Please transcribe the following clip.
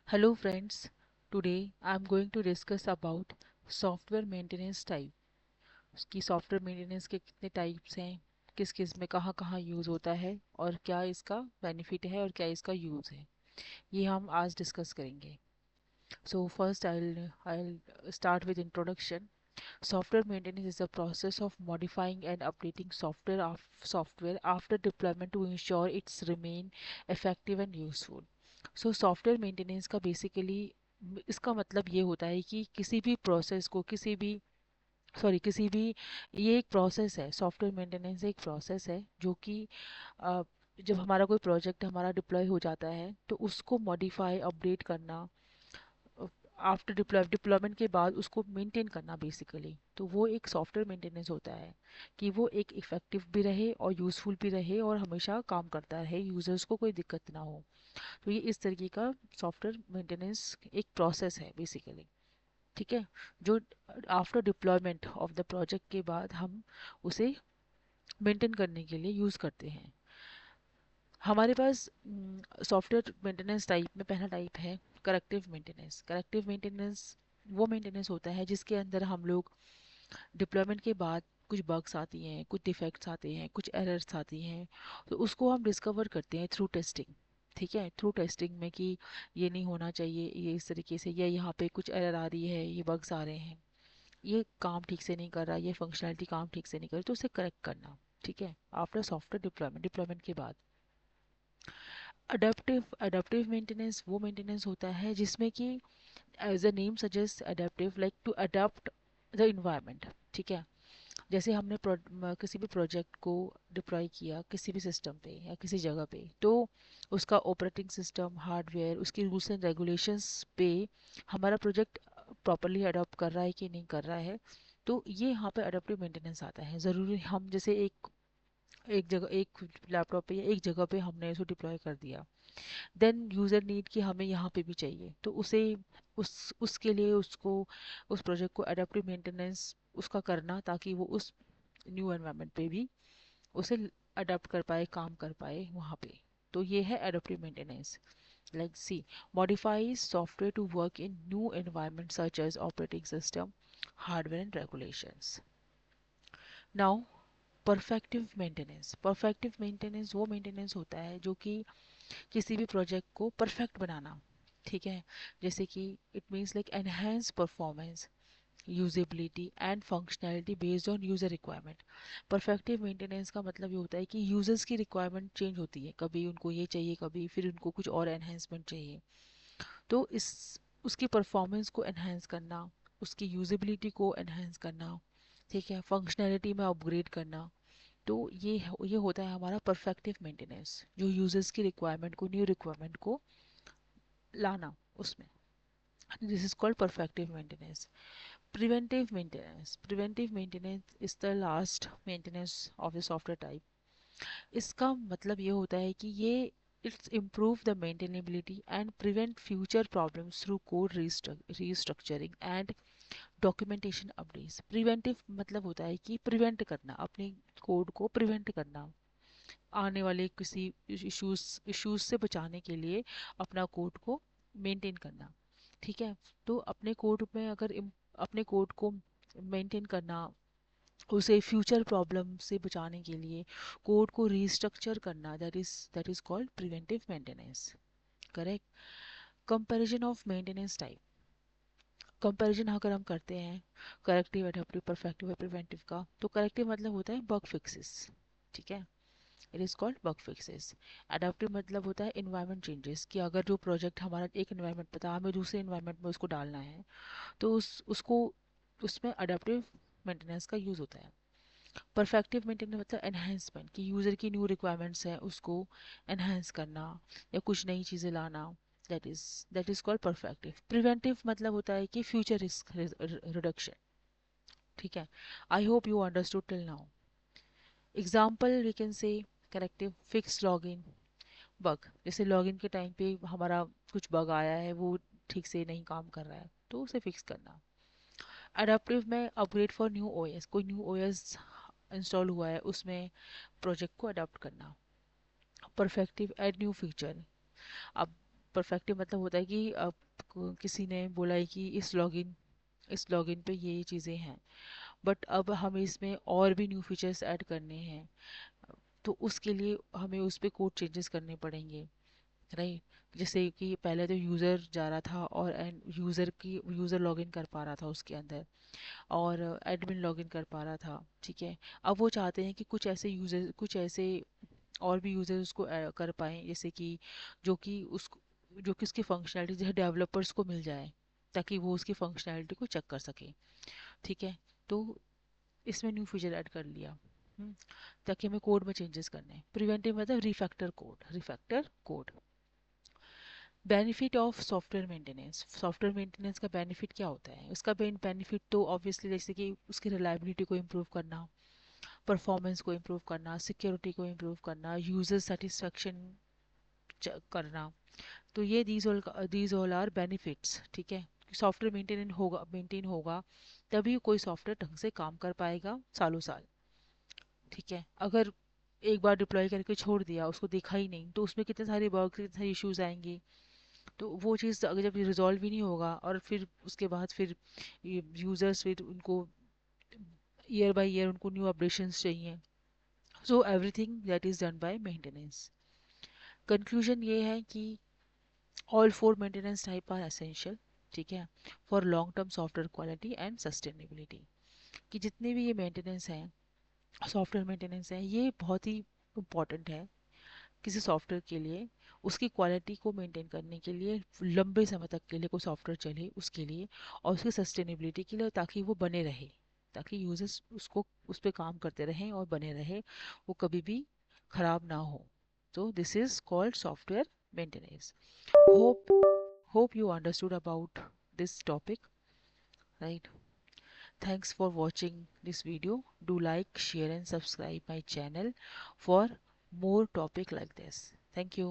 Hello friends, today I am going to discuss about software maintenance type कि software maintenance के कितने types हैं, किस किस में कहाँ कहाँ यूज़ होता है और क्या इसका बेनिफिट है और क्या इसका यूज़ है, ये हम आज डिस्कस करेंगे। So first I'll start with introduction. Software maintenance is the process of modifying and updating software after deployment to ensure it's remain effective and useful. So software maintenance का बेसिकली इसका मतलब ये होता है कि किसी भी प्रोसेस को किसी भी ये एक प्रोसेस है। सॉफ्टवेयर मेंटेनेंस एक प्रोसेस है जो कि अ, जब हमारा कोई प्रोजेक्ट हमारा डिप्लॉय हो जाता है तो उसको मॉडिफाई अपडेट करना, आफ्टर डिप्लॉयमेंट के बाद उसको मेंटेन करना बेसिकली, तो वो एक सॉफ्टवेयर मेंटेनेंस होता है कि वो एक इफ़ेक्टिव भी रहे और यूज़फुल भी रहे और हमेशा काम करता रहे, यूज़र्स को कोई दिक्कत ना हो। तो ये इस तरीके का सॉफ्टवेयर मेंटेनेंस एक प्रोसेस है बेसिकली। ठीक है, जो after deployment of the project के बाद हम उसे मेंटेन करने के लिए यूज़ करते हैं। हमारे पास सॉफ्टवेयर मेंटेनेंस टाइप में पहला टाइप है करेक्टिव मेंटेनेंस। करेक्टिव मेंटेनेंस वो मेंटेनेंस होता है जिसके अंदर हम लोग डिप्लॉयमेंट के बाद कुछ बग्स आती हैं, कुछ डिफेक्ट्स आते हैं, कुछ एरर्स आती हैं, तो उसको हम डिस्कवर करते हैं थ्रू टेस्टिंग। ठीक है, थ्रू टेस्टिंग में कि ये नहीं होना चाहिए, ये इस तरीके से, या यहाँ पे कुछ एरर आ रही है, ये बग्स आ रहे हैं, ये काम ठीक से नहीं कर रहा, ये फंक्शनैलिटी काम ठीक से नहीं कर रही, तो उसे करेक्ट करना। ठीक है, आफ्टर सॉफ्टवेयर डिप्लॉयमेंट के बाद अडेप्टिव मेंटेनेंस वो मेंटेनेंस होता है जिसमें कि as a name suggest adaptive, like to adapt the environment. ठीक है, जैसे हमने किसी भी प्रोजेक्ट को डिप्लॉय किया किसी भी सिस्टम पे या किसी जगह पे, तो उसका ऑपरेटिंग सिस्टम, हार्डवेयर, उसकी रूल्स एंड रेगुलेशंस पे हमारा प्रोजेक्ट प्रॉपरली अडॉप्ट कर रहा है कि नहीं कर रहा है, तो ये यहाँ पे अडेप्टिव मेंटेनेंस आता है। ज़रूरी हम जैसे एक एक जगह एक लैपटॉप पे या एक जगह पे हमने इसको डिप्लॉय कर दिया, देन यूज़र नीड कि हमें यहाँ पे भी चाहिए, तो उसे उसके लिए उसको उस प्रोजेक्ट को एडेप्टिव मेंटेनेंस उसका करना, ताकि वो उस न्यू एनवायरनमेंट पे भी उसे अडेप्ट कर पाए, काम कर पाए वहाँ पे। तो ये है adaptive maintenance. Like see modifies software to work in new environment such as operating system, hardware and regulations. Now perfective maintenance वो मेंटेनेंस होता है जो कि किसी भी प्रोजेक्ट को परफेक्ट बनाना। ठीक है, जैसे कि it means like enhance performance, usability and functionality based on user requirement. Perfective maintenance का मतलब ये होता है कि यूज़र्स की रिक्वायरमेंट चेंज होती है, कभी उनको ये चाहिए, कभी फिर उनको कुछ और एनहेंसमेंट चाहिए, तो इस उसकी परफॉर्मेंस को एनहेंस करना, उसकी यूजेबिलिटी को एनहेंस करना, ठीक है, फंक्शनैलिटी में अपग्रेड करना, तो ये होता है हमारा परफेक्टिव मेंटेनेंस, जो यूजर्स की रिक्वायरमेंट को, न्यू रिक्वायरमेंट को लाना उसमें। This is called perfective maintenance. Preventive maintenance is the last maintenance of the software type. इसका मतलब ये होता है कि ये it's improve the maintainability and prevent future problems through code restructuring and documentation updates. Preventive मतलब होता है कि प्रिवेंट करना, अपने कोड को प्रिवेंट करना, आने वाले किसी इश्यूज से बचाने के लिए अपना कोड को मेंटेन करना। ठीक है, तो अपने कोड को मेंटेन करना, उसे फ्यूचर प्रॉब्लम से बचाने के लिए कोड को रीस्ट्रक्चर करना, that is called preventive maintenance. Correct. Comparison of maintenance type. Comparison अगर हम करते हैं करेक्टिव, एडेप्टिव, परफेक्टिव और प्रिवेंटिव का, तो करेक्टिव मतलब होता है बग फिक्सेस। ठीक है, it is called bug fixes. Adaptive मतलब होता है इन्वायरमेंट चेंजेस, कि अगर जो प्रोजेक्ट हमारा एक इन्वायरमेंट पे था, हमें दूसरे इन्वायरमेंट में उसको डालना है, तो उसको उसमें अडेप्टिव मेंटेनेंस का यूज़ होता है। परफेक्टिव मेंटेनेंस मतलब एनहेंसमेंट, कि यूज़र की न्यू रिक्वायरमेंट्स हैं उसको एनहेंस करना या कुछ नई चीज़ें लाना, that is called perfective. Preventive मतलब होता है कि फ्यूचर रिस्क रिडक्शन। ठीक है, I hope you understood till now. Example we can say corrective, fix login bug, जैसे लॉगिन के टाइम पे हमारा कुछ बग आया है, वो ठीक से नहीं काम कर रहा है, तो उसे फिक्स करना। अडेप्टिव में अपग्रेड फॉर न्यू ओएस, कोई न्यू ओएस इंस्टॉल हुआ है उसमें प्रोजेक्ट को अडॉप्ट करना। Perfective, add new feature. अब परफेक्टिव मतलब होता है कि अब किसी ने बोला है कि इस लॉगिन पे ये चीज़ें हैं, बट अब हमें इसमें और भी न्यू फीचर्स ऐड करने हैं, तो उसके लिए हमें उस पर कोड चेंजेस करने पड़ेंगे, राइट। जैसे कि पहले तो यूज़र जा रहा था और एंड यूज़र लॉगिन कर पा रहा था उसके अंदर, और एडमिन लॉगिन कर पा रहा था, ठीक है। अब वो चाहते हैं कि कुछ ऐसे और भी यूज़र उसको कर पाएँ, जैसे कि जो कि उसकी फंक्शनैलिटी जैसे डेवलपर्स को मिल जाए, ताकि वो उसकी फंक्शनैलिटी को चेक कर सके, ठीक है। तो इसमें न्यू फीचर ऐड कर लिया। हम्म, ताकि हमें कोड में चेंजेस करने हैं। प्रिवेंटिव मतलब refactor code. Benefit of software maintenance. Software maintenance का बेनिफिट क्या होता है? उसका बेनिफिट तो ऑब्वियसली जैसे कि उसकी रिलायबिलिटी को इम्प्रूव करना, परफॉर्मेंस को इम्प्रूव करना, सिक्योरिटी को इम्प्रूव करना, यूजर सेटिस्फेक्शन करना। तो ये दीज ऑल आर बेनिफिट्स, ठीक है। सॉफ्टवेयर मेंटेन होगा तभी कोई सॉफ्टवेयर ढंग से काम कर पाएगा सालों साल, ठीक है। अगर एक बार डिप्लॉय करके छोड़ दिया, उसको देखा ही नहीं, तो उसमें कितने सारे बग, कितने सारे इश्यूज आएंगे। तो वो चीज़ अगर जब रिजॉल्व ही नहीं होगा, और फिर उसके बाद फिर यूजर्स फिर उनको ईयर बाय ईयर उनको न्यू अपडेशंस चाहिए। So everything that is done by maintenance. Conclusion ये है कि all four maintenance type are essential, ठीक है, for long term software quality and sustainability. कि जितने भी ये मेंटेनेंस हैं, सॉफ्टवेयर मेंटेनेंस हैं, ये बहुत ही इम्पॉर्टेंट है किसी सॉफ्टवेयर के लिए, उसकी क्वालिटी को मेंटेन करने के लिए, लंबे समय तक के लिए कोई सॉफ्टवेयर चले उसके लिए, और उसकी सस्टेनेबिलिटी के लिए, ताकि वो बने रहे, ताकि यूजर्स उसको उस पर काम करते रहें और बने रहे, वो कभी भी खराब ना हो। तो this is called software maintenance. Hope hope you understood about this topic, right? Thanks for watching this video. Do like, share and subscribe my channel for more topic like this. Thank you.